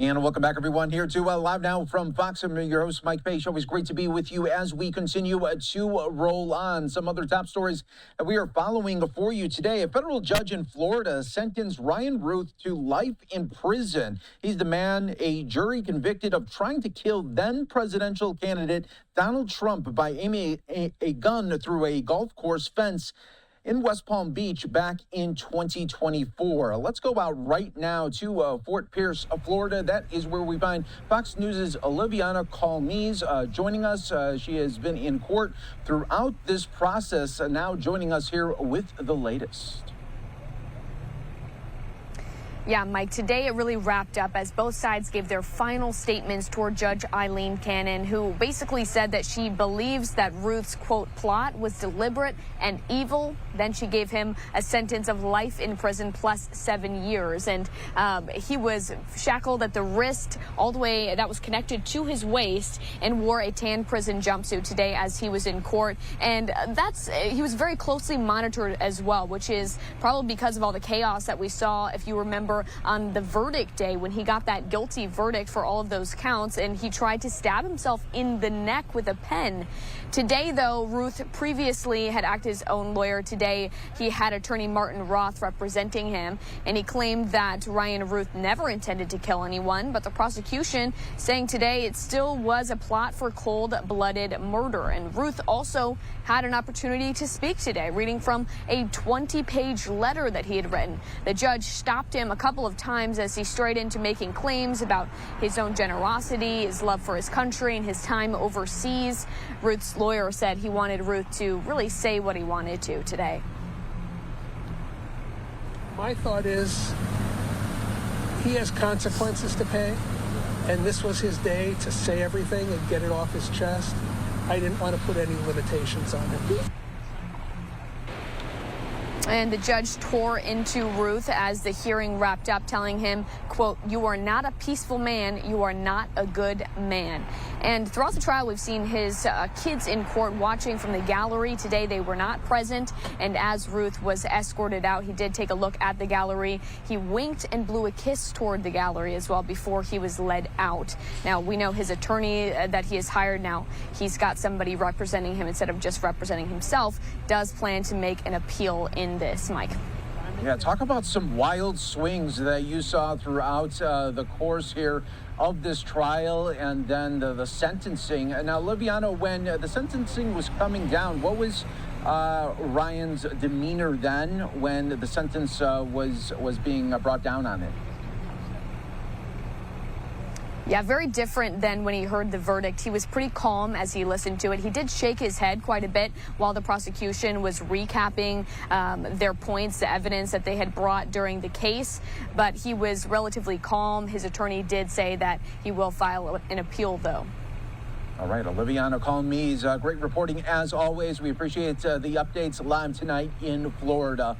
And welcome back, everyone, here to Live Now from Fox. I'm your host, Mike Pache. Always great to be with you as we continue to roll on. Some other top stories that we are following for you today. A federal judge in Florida sentenced Ryan Routh to life in prison. He's the man a jury convicted of trying to kill then presidential candidate Donald Trump by aiming a gun through a golf course fence in West Palm Beach back in 2024. Let's go out right now to Fort Pierce, Florida. That is where we find Fox News' Olivianna Calmes joining us. She has been in court throughout this process, now joining us here with the latest. Yeah, Mike, today it really wrapped up as both sides gave their final statements toward Judge Eileen Cannon, who basically said that she believes that Ruth's, quote, plot was deliberate and evil. Then she gave him a sentence of life in prison plus 7 years. And he was shackled at the wrist all the way that was connected to his waist and wore a tan prison jumpsuit today as he was in court. And he was very closely monitored as well, which is probably because of all the chaos that we saw, if you remember, on the verdict day when he got that guilty verdict for all of those counts, and he tried to stab himself in the neck with a pen. Today, though, Ruth previously had acted as his own lawyer. Today, he had attorney Ryan Routh representing him, and he claimed that Ryan Routh never intended to kill anyone, but the prosecution saying today it still was a plot for cold-blooded murder. And Ruth also had an opportunity to speak today, reading from a 20-page letter that he had written. The judge stopped him a couple of times as he strayed into making claims about his own generosity, his love for his country, and his time overseas. Ruth's lawyer said he wanted Ruth to really say what he wanted to today. My thought is he has consequences to pay, and this was his day to say everything and get it off his chest. I didn't want to put any limitations on him. And the judge tore into Ruth as the hearing wrapped up, telling him, quote, "You are not a peaceful man. You are not a good man." And throughout the trial, we've seen his kids in court watching from the gallery. Today, they were not present. And as Ruth was escorted out, he did take a look at the gallery. He winked and blew a kiss toward the gallery as well before he was led out. Now, we know his attorney that he has hired now. He's got somebody representing him instead of just representing himself, does plan to make an appeal in this, Mike. Yeah, talk about some wild swings that you saw throughout the course here of this trial, and then the sentencing. Now, Olivianna, when the sentencing was coming down, what was Ryan's demeanor then when the sentence was being brought down on it? Yeah, very different than when he heard the verdict. He was pretty calm as he listened to it. He did shake his head quite a bit while the prosecution was recapping their points, the evidence that they had brought during the case, but he was relatively calm. His attorney did say that he will file an appeal, though. All right, Olivianna Calmes, great reporting as always. We appreciate the updates live tonight in Florida.